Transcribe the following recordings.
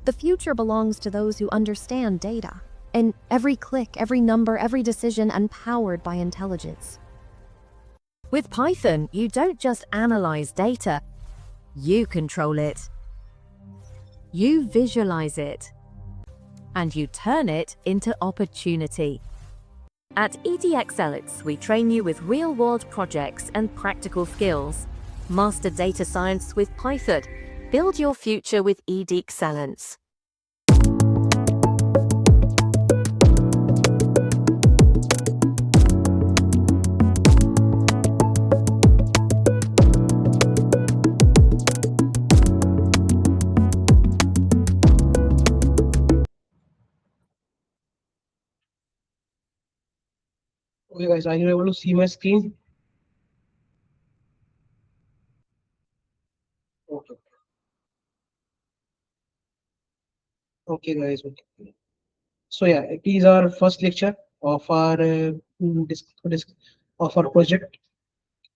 The future belongs to those who understand data, and every click, every number, every decision, and powered by intelligence. With Python, you don't just analyze data, you control it. You visualize it, and you turn it into opportunity. At EDXcellence, we train you with real-world projects and practical skills. Master data science with Python. Build your future with EDXcellence. Okay, guys, are you able to see my screen? Okay. Okay, guys. Okay. So yeah, it is our first lecture of our of our project.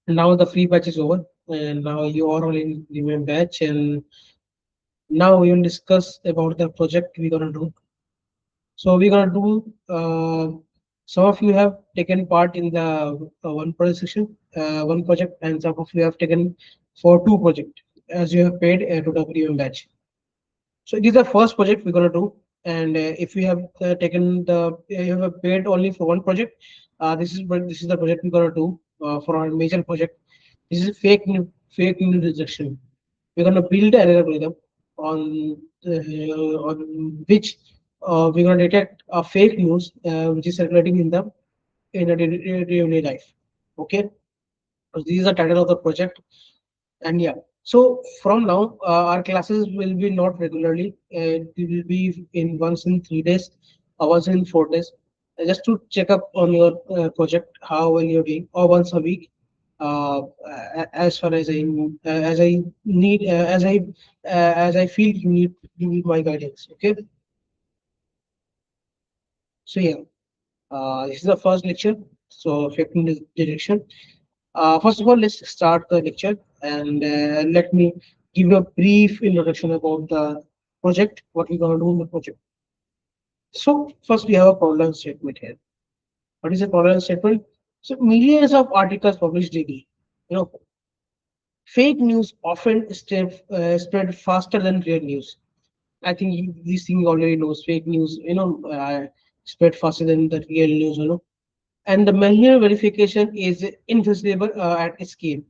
Now the free batch is over, and now you are all in the main batch, and now we will discuss about the project we're gonna do. So we're gonna do. Some of you have taken part in the one project section, one project, and some of you have taken for two project as you have paid to the premium batch. So it is the first project we're gonna do, and if you have taken the you have paid only for one project, this is the project we're gonna do for our major project. This is fake news detection. We're gonna build an algorithm on which we're gonna detect a fake news which is circulating in a daily life. Okay, so this is the title of the project, and yeah. So from now, our classes will be not regularly. It will be in once in 3 days, or once in 4 days, just to check up on your project, how well you're doing, or once a week. As far as I need, as I feel you need my guidance. Okay. So yeah, this is the first lecture. So affecting the direction. First of all, let's start the lecture, and let me give you a brief introduction about the project, what we're going to do in the project. So first we have a problem statement here. What is a problem statement? So millions of articles published daily. You know, fake news often spread faster than real news. I think this thing already knows fake news, spread faster than the real news, and the manual verification is infeasible at scale.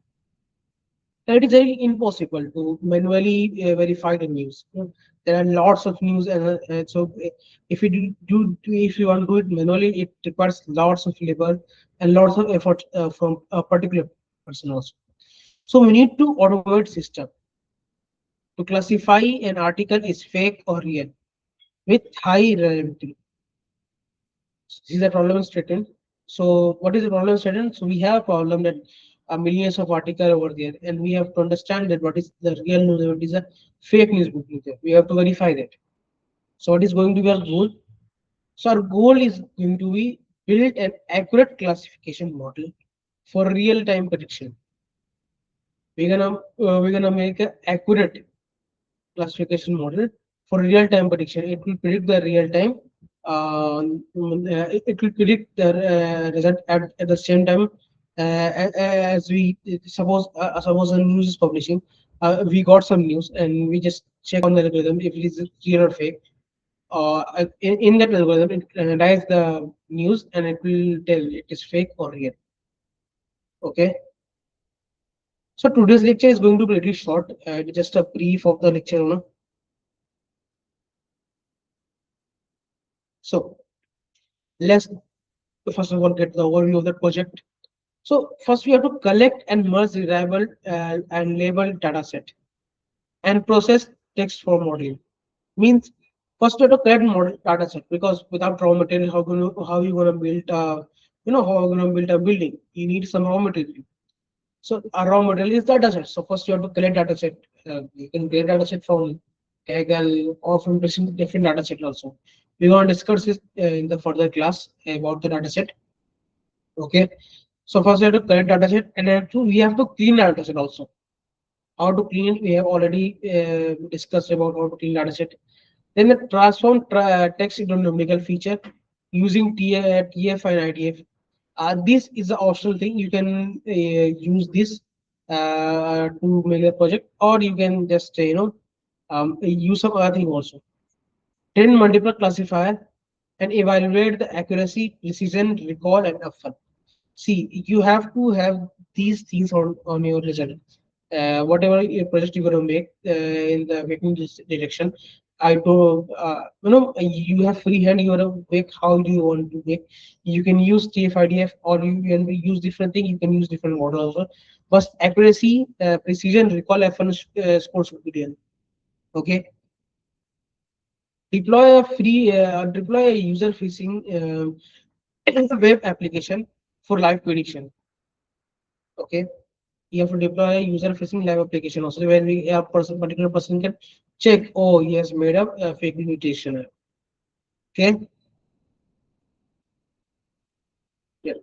It is very impossible to manually verify the news. There are lots of news, and so if you if you want to do it manually, it requires lots of labor and lots of effort from a particular person also. So we need to automate system to classify an article is fake or real with high reliability. This is the problem statement. So what is the problem statement? So we have a problem that millions of articles over there, and we have to understand that what is the real news, what is a fake news booking there. We have to verify that. So what is going to be our goal? So our goal is going to be build an accurate classification model for real-time prediction. We're gonna make an accurate classification model for real-time prediction. It will predict the real-time. It will predict the result at the same time as we suppose a news is publishing. We got some news and we just check on the algorithm if it is real or fake. In that algorithm, it analyzes the news and it will tell it is fake or real. Okay. So today's lecture is going to be really short. Just a brief of the lecture. So let's first of all get the overview of the project. So first we have to collect and merge reliable and label data set and process text for modeling. Means first we have to collect model data set, because without raw material, how you gonna build how you gonna build a building? You need some raw material. So our raw material is data set. So first you have to collect data set. You can get data set from Kaggle or from different data set also. We're going to discuss this in the further class about the data set. Okay. So first we have to collect data set, and then we have to clean data set also. How to clean it, we have already discussed about how to clean data set. Then the transform text into numerical feature using TF and IDF. This is the optional thing. You can use this to make a project, or you can just use some other thing also. Train multiple classifier and evaluate the accuracy, precision, recall, and upfront. See, you have to have these things on your result. Whatever your project you're going to make in the making this direction, I do, you have free hand, you want to make how do you want to make. You can use TF-IDF or you can use different thing, you can use different model also. But accuracy, precision, recall, F1 scores should be there. Okay. Deploy a user facing web application for live prediction. Okay, you have to deploy a user facing live application also where a particular person can check, oh, he has made up a fake mutation. Okay, yeah.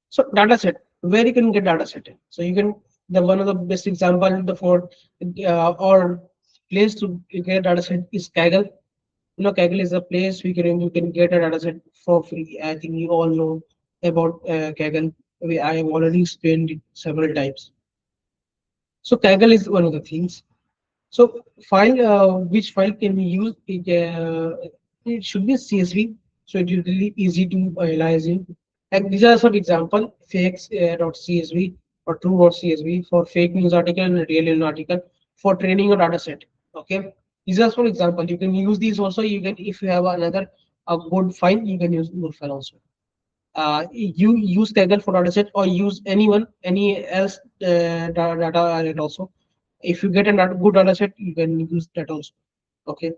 So data set, where you can get data set. So you can, the one of the best example the for or place to get data set is Kaggle. You know, Kaggle is a place you can get a data set for free. I think you all know about Kaggle. I have already explained it several times. So Kaggle is one of the things. So which file can be used? It should be CSV, so it is really easy to analyze it. And these are some example: fakes.csv or true.csv for fake news article and real news article for training a data set. Okay, these are some example. You can use these also. You can, if you have another a good file, you can use good file also. You use Kaggle for data set or use any else data also. If you get a good data set, you can use that also. Okay,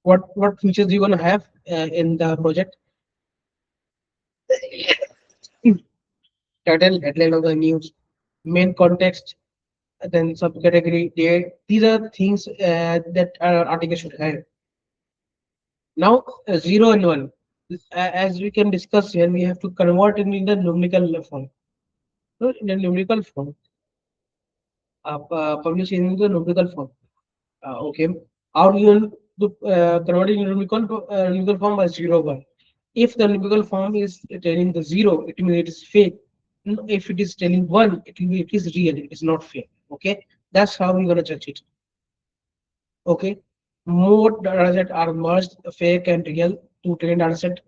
what features you gonna have in the project? Title, headline of the news, main context, then subcategory, date. These are things that article should have. Now, 0 and 1. As we can discuss here, we have to convert it in the numerical form. So in the numerical form, publish in the numerical form. Okay. How do you want to convert it in numerical form by 0 1? If the numerical form is telling the 0, it means it is fake. If it is telling 1, it is real, it is not fake. Okay. That's how we're gonna judge it. Okay. More data set are merged, fake and real to train data set.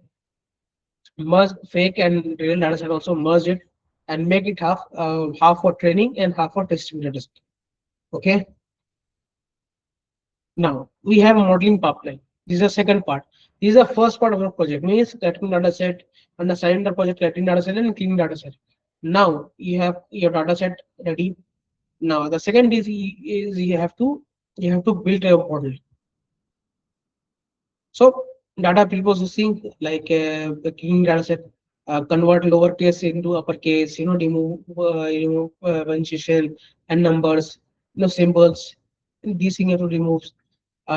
Merge fake and real data set also merge it and make it half for training and half for testing data set. Okay. Now we have a modeling pipeline. This is the second part. This is the first part of the project. Means collecting data set, understanding the project, collecting data set, and cleaning data set. Now you have your data set ready. Now the second is you have to build a model. So data preprocessing, like the cleaning data set, convert lowercase into uppercase. Remove punctuation and numbers. Symbols. These things you have to remove.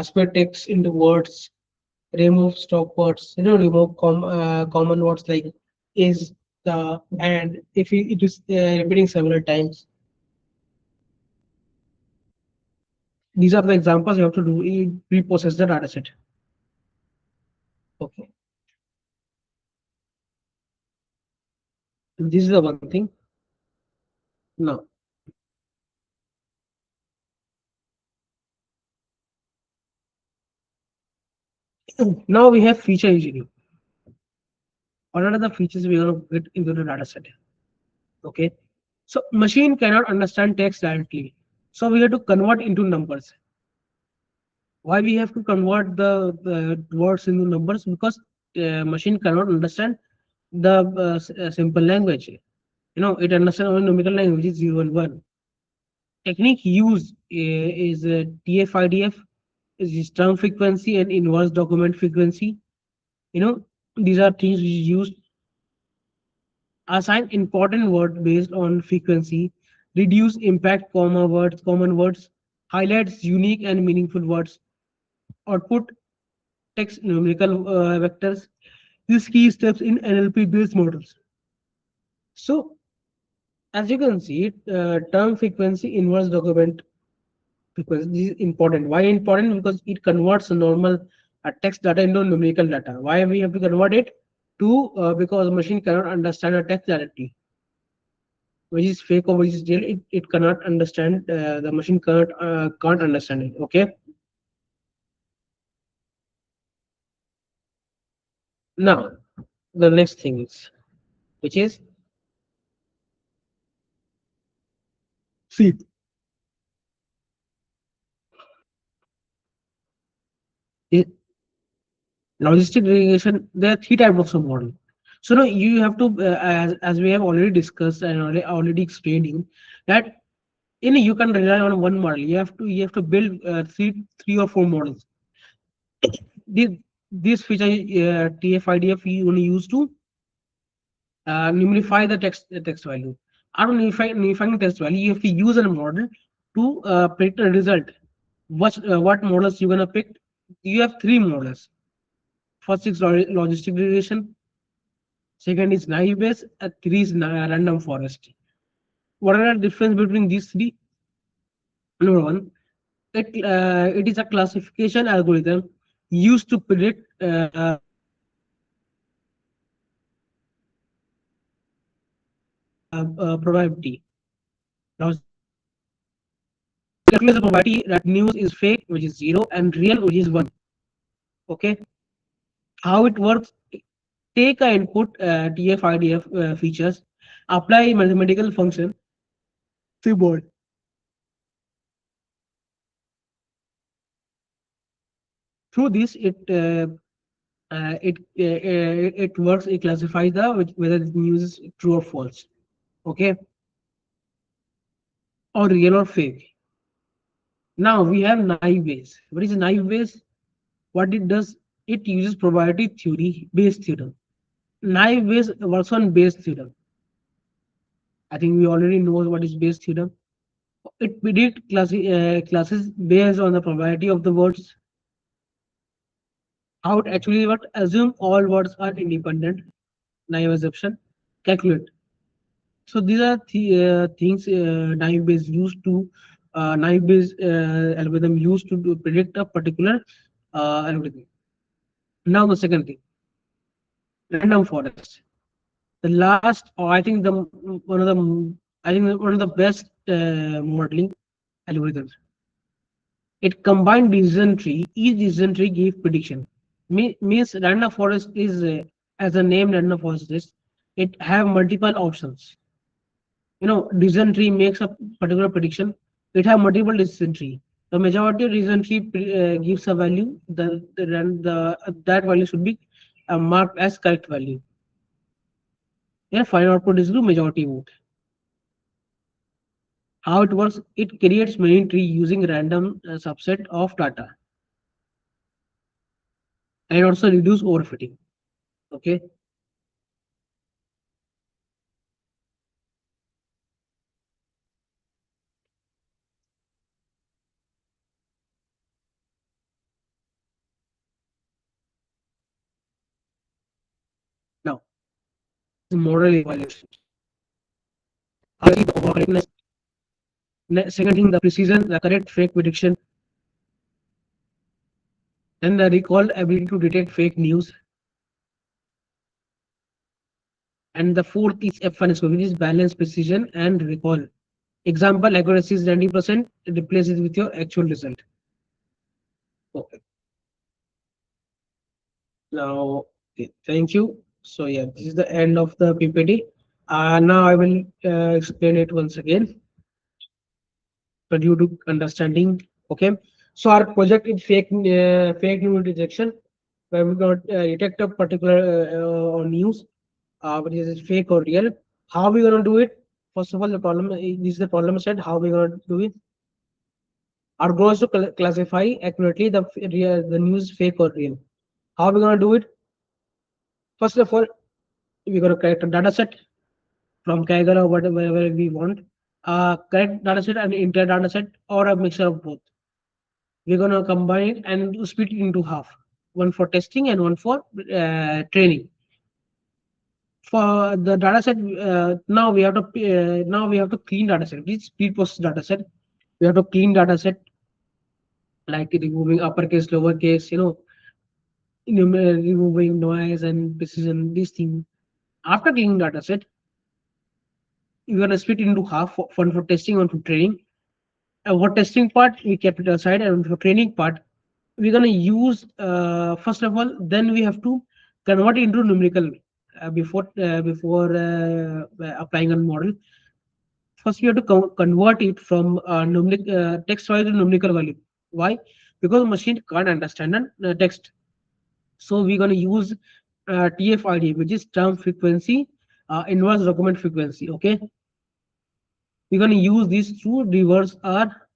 Split text into words, remove stop words, remove common words like is, the, and if it is repeating several times. These are the examples you have to do in pre-process the data set. Okay. This is the one thing. Now, now we have feature engineering. What are the features we are going to get into the data set? Okay. So machine cannot understand text directly. So we have to convert into numbers. Why we have to convert the words into numbers? Because machine cannot understand the simple language. It understands only numerical language is 0 and 1. Technique used is TF-IDF, is term frequency and inverse document frequency. These are things we use. Assign important word based on frequency, reduce impact common words, highlights unique and meaningful words, output text numerical vectors. These key steps in NLP based models. So as you can see, term frequency inverse document. because this is important. Why important? Because it converts normal text data into numerical data. Why we have to convert it to? Because machine cannot understand a text directly, which is fake or which is real. It cannot understand. The machine can't understand it. Okay. Now the next thing is, which is, see, it, logistic regression. There are three types of model. So now you have to, as we have already discussed and already explained you, that you can rely on one model. You have to build three or four models. This this feature, TF-IDF, you only use to numerify the text value. After numerifying the text value, you have to use a model to predict a result. What models you're gonna pick? You have three models. First is logistic regression. Second is naive Bayes. And three is random forest. What are the difference between these three? Number one, it is a classification algorithm used to predict probability. Now, calculate the probability that news is fake, which is 0, and real, which is 1. Okay. How it works? Take a input TF-IDF features, apply mathematical function, keyboard. Through this, it works. It classifies whether the news is true or false. Okay, or real or fake. Now we have naive Bayes. What is naive Bayes? What it does? It uses probability theory, Bayes theorem. Naive Bayes works on Bayes theorem. I think we already know what is Bayes theorem. It predicts classes based on the probability of the words. How it actually works? Assume all words are independent. Naive assumption. Calculate. So these are the things naive Bayes used to naive Bayes algorithm used to predict a particular algorithm. Now the second thing, random forest. The last, or I think the one of the I think one of the best modeling algorithms. It combined decision tree. Each decision tree gave prediction. Means random forest is, as a name random forest is, it have multiple options. Decision tree makes a particular prediction. It have multiple decision tree. The majority of decision tree gives a value. That value should be marked as correct value. Yeah, final output is the majority vote. How it works? It creates many tree using random subset of data, and also reduce overfitting. Okay. Now, model evaluation. How is the overall correctness? Second thing, the precision, the correct fake prediction. Then the recall ability to detect fake news. And the fourth is F1 score, which is balance, precision, and recall. Example, accuracy is 90%, replace it with your actual result. Okay. Now, okay, thank you. So yeah, this is the end of the PPT. Now I will explain it once again for you to understanding. Okay. So our project is fake news detection, where we got detect a particular news, whether it is fake or real. How we gonna do it? First of all, the problem, this is the problem set. How we gonna do it? Our goal is to classify accurately the news fake or real. How we gonna do it? First of all, we're gonna create a data set from Kaggle or whatever we want. Correct data set and entire data set, or a mixture of both. We're gonna combine it and split it into half. One for testing and one for training. For the data set, now we have to clean data set. This pre-process data set. We have to clean data set. like removing uppercase, lowercase, removing noise and precision, these things. After cleaning data set, we're gonna split into half, one for testing, one for training. For testing part, we kept it aside, and for training part, we're gonna use first of all, then we have to convert it into numerical before applying a model. First, we have to convert it from text value to numerical value. Why? Because machine can't understand text. So we're going to use TFID, which is term frequency, inverse document frequency. Okay, we're going to use these two reverse our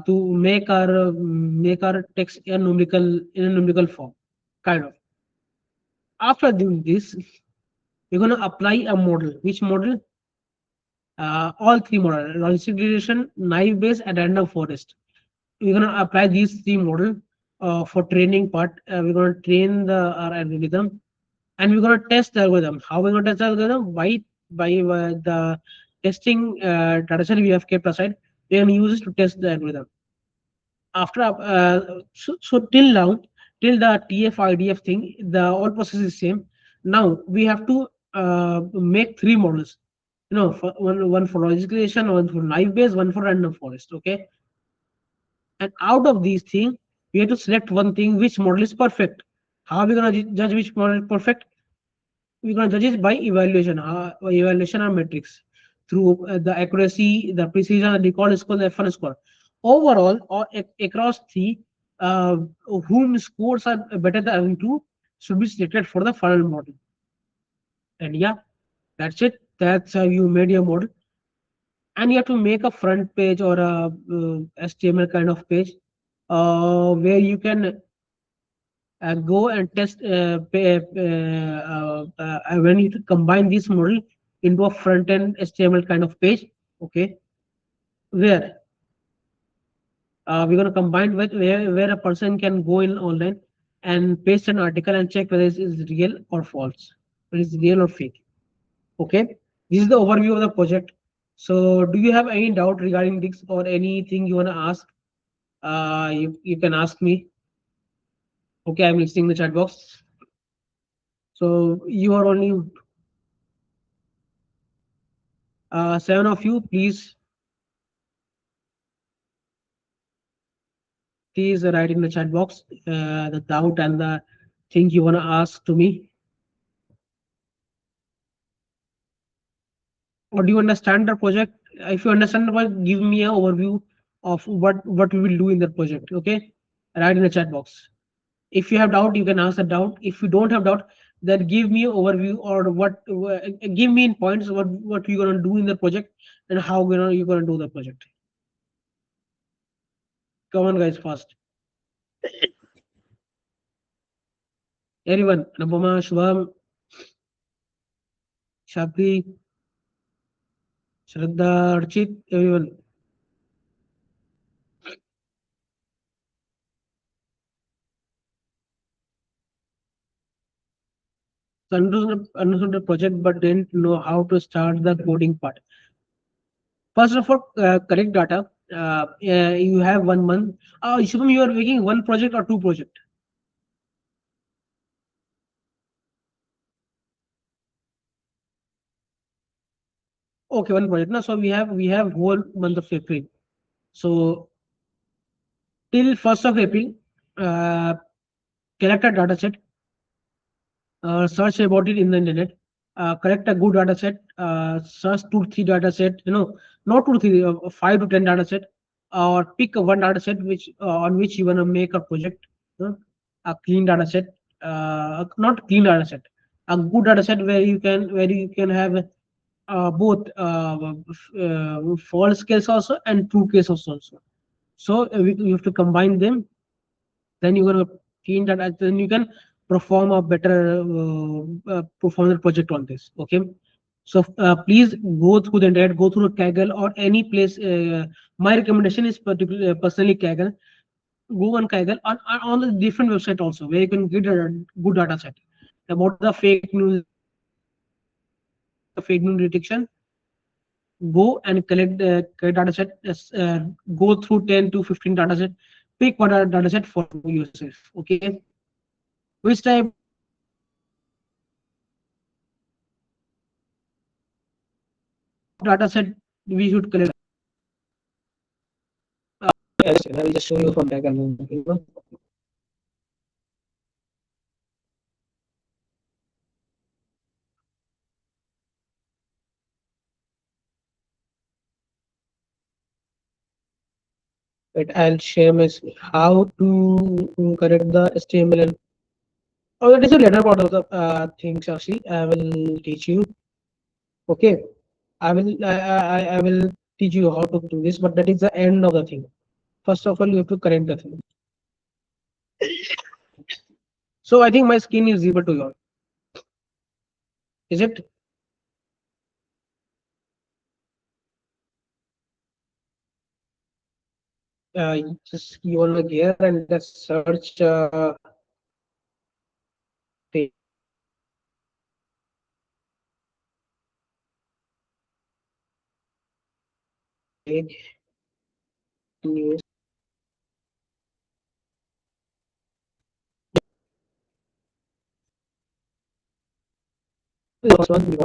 to make our text in a numerical form, kind of. After doing this, we're going to apply a model. Which model? All three models: logistic regression, naive Bayes, and random forest. We're going to apply these three models for training part. We're going to train our algorithm, and we're going to test the algorithm. How we're going to test the algorithm? By the testing data set we have kept aside. We're going to use it to test the algorithm. After so till now, till the TF-IDF thing, the all process is same. Now we have to make three models. For one for logic regression, one for naive Bayes, one for random forest. Okay, and out of these things, we have to select one thing which model is perfect. How are we gonna judge which model is perfect? We're gonna judge it by evaluation or metrics through the accuracy, the precision, the recall score, the F1 score. Overall, or across three, uh, whom scores are better than two should be selected for the final model. And yeah, that's it. That's how you made your model. And you have to make a front page or a HTML kind of page where you can go and test when you combine this model into a front end HTML kind of page. Okay, where we're going to combine with where a person can go in online and paste an article and check whether it is real or false, whether it's real or fake. Okay, this is the overview of the project. So do you have any doubt regarding this or anything you want to ask? You can ask me. Okay, I'm listing the chat box. So you are only 7 of you. Please write in the chat box the doubt and the thing you want to ask to me. Or do you understand the project? If you understand the project, give me an overview of what we will do in the project. Okay, write in the chat box. If you have doubt, you can ask the doubt. If you don't have doubt, then give me an overview or give me in points what you're gonna do in the project and how you're gonna do the project. Come on, guys, fast. Everyone, Nabama, Shubham, Shakti, Shraddha, Archit, everyone. So understood the project but didn't know how to start the coding part. First of all, collect data. You have 1 month. Shubham, you are making one project or two project? Okay, one project. Now, so we have whole month of April. So till 1st of April, uh, collect a data set, search about it in the internet, collect a good data set, search 2 3 data set, not 2 3, 5 to 10 data set, or pick one data set on which you want to make a project, a clean data set, not clean data set, a good data set where you can have both false case also and true case also. So you have to combine them, then you're gonna clean that, and then you can perform a better perform the project on this. Okay, so please go through the internet, go through Kaggle or any place. My recommendation is particularly personally Kaggle. Go on Kaggle on the different website also where you can get a good data set about the fake news detection. go and collect data set, go through 10 to 15 data set, pick one data set for yourself. Okay, which type of data set we should collect? Yes, I will just show you from back and right, I'll share my how to correct the HTML and oh, that is a later part of the things actually. I will teach you. Okay, I will teach you how to do this, but that is the end of the thing. First of all, you have to correct the thing. So I think my skin is visible to you all. Is it? Just you want to gear and just search page news. The first one.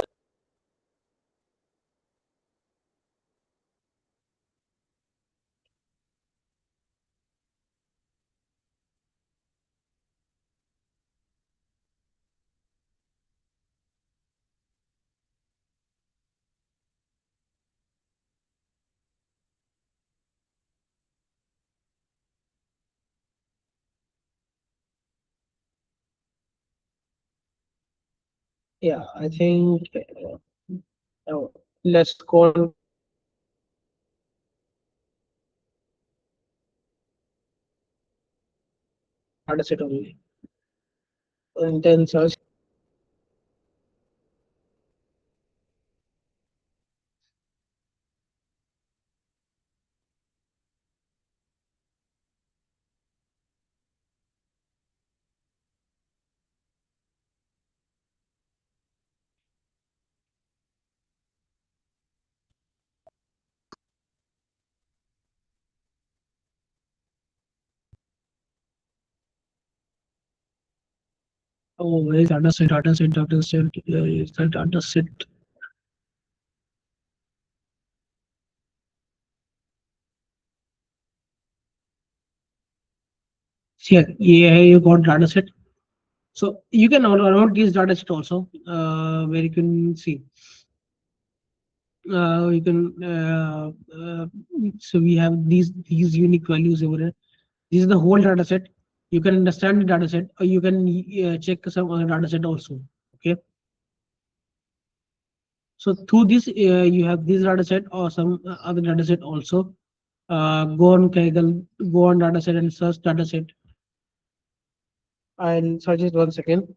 Yeah, I think let's go on data set only and then search. Oh, where is data set? Data set. Data set. Is the data set? Here, yeah, you got data set. So you can download this data set also, where you can see. You can. So we have these unique values over here. This is the whole data set. You can understand the data set, or you can check some other data set also. Okay. So through this, you have this data set or some other data set also. Go on Kaggle, go on data set and search data set. I'll search it 1 second.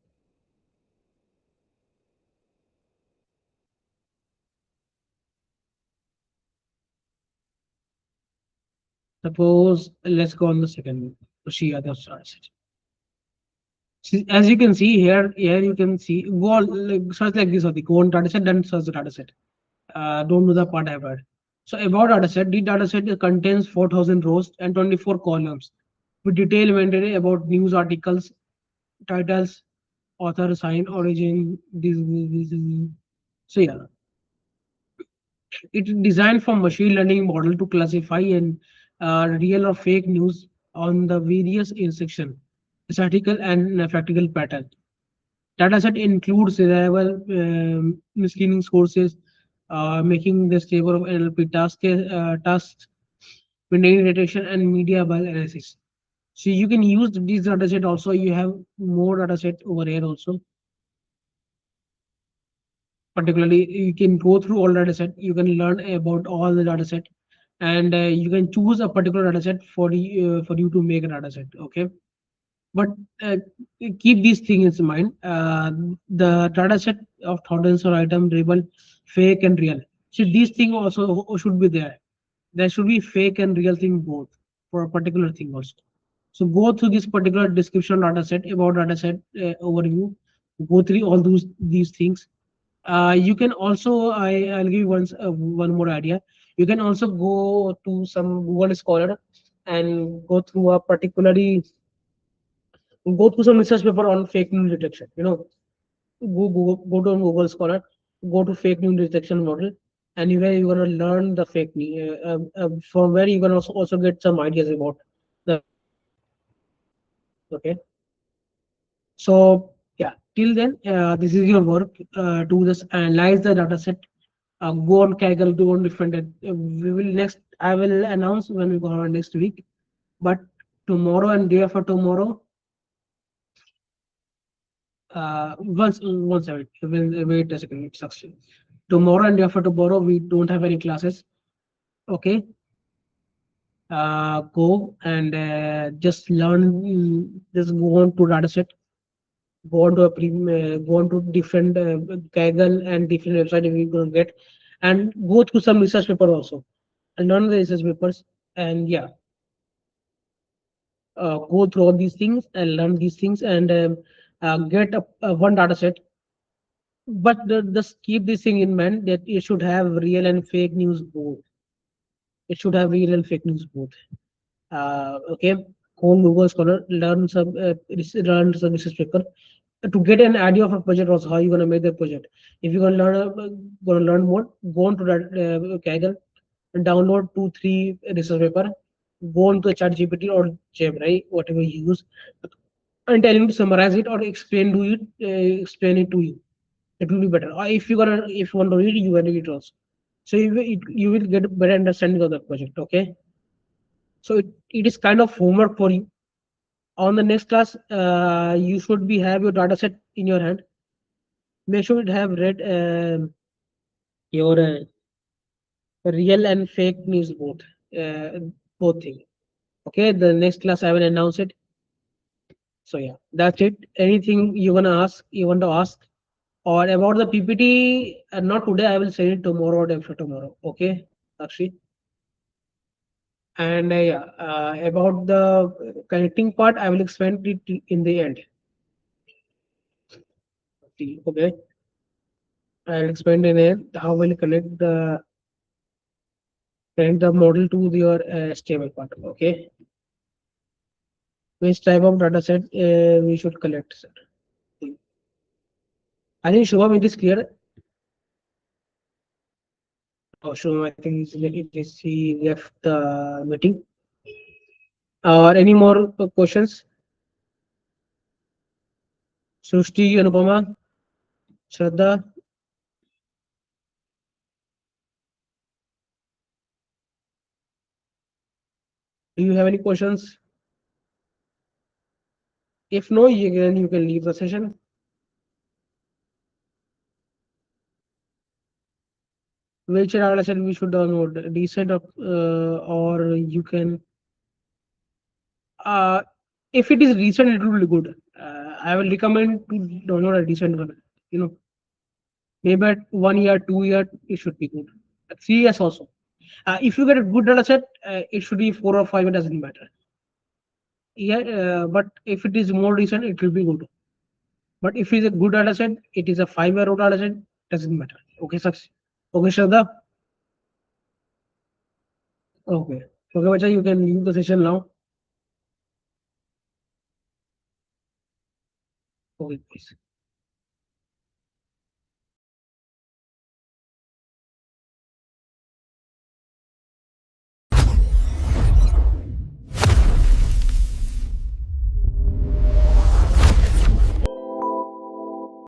Suppose let's go on the second to see other data set. As you can see here you can see go on, like, search like this. Go on data set, then search the data set. Don't do the part I've heard. So about data set, the data set contains 4,000 rows and 24 columns with detailed inventory about news articles, titles, author, sign, origin. So yeah, it's designed for machine learning model to classify and real or fake news on the various intersection, statistical and practical pattern. Dataset includes reliable misleading sources, making the stable of NLP tasks, maintaining detection and media bias analysis. So you can use this dataset also. You have more dataset over here also. Particularly, you can go through all dataset. You can learn about all the dataset, and you can choose a particular dataset for you to make a dataset. Okay. But keep these things in mind. The data set of thousands of items labeled fake and real. So these things also should be there. There should be fake and real thing both for a particular thing also. So go through this particular description data set about data set overview. Go through all those these things. You can also, I'll give you one more idea. You can also go to some Google Scholar and go through a particularly go through some research paper on fake news detection. Go to Google Scholar, go to fake news detection model, and where you're gonna learn the fake news. From where you can also get some ideas about the fake news. Okay, so yeah, till then, this is your work to just analyze the data set. Go on Kaggle, go on different. We will next. I will announce when we go on next week. But tomorrow and day after tomorrow, once wait a second, it's actually tomorrow and day after tomorrow we don't have any classes. Okay, go and just learn. Just go on to dataset. Go on to go on to different Kaggle and different website if you're gonna get, and go through some research paper also and learn the research papers. And yeah, go through all these things and learn these things and get one data set. But just keep this thing in mind that it should have real and fake news both. It should have real and fake news both. Okay, go on Google Scholar, learn some research paper to get an idea of a project also how you're gonna make the project. If you're gonna learn more, go on to that Kaggle and download 2 3 research paper. Go on to ChatGPT or Gemini, whatever you use, and tell him to summarize it or explain it to you. It will be better. Or if you want to read, you can read it also. So you will get a better understanding of the project. Okay. So it is kind of homework for you. On the next class, you should be have your data set in your hand. Make sure it have read your real and fake news both thing. Okay. The next class I will announce it. So yeah, that's it. Anything you want to ask, or about the PPT? Not today. I will send it tomorrow or day after tomorrow. Okay, Akshi. And yeah, about the connecting part, I will explain it in the end. Okay, I'll explain in the end how will connect the model to your stable part. Okay, which type of data set we should collect, sir? I think Shubham, it is clear. Oh, Shubham, I think he left the meeting. Or any more questions? Srushti, Anupama, Shraddha, do you have any questions? If no, you can leave the session. Which data set we should download? Decent or you can. Uh, if it is recent, it will be good. I will recommend to download a decent one. You know, maybe at 1 year, 2 year, it should be good. At 3 years also. If you get a good data set, it should be 4 or 5. It doesn't matter. Yeah, but if it is more recent, it will be good. But if it's a good data set, it is a 5 year old data set, doesn't matter. Okay, sucks. Okay, Shraddha. Okay. Okay, Bacha, you can leave the session now. Okay, please.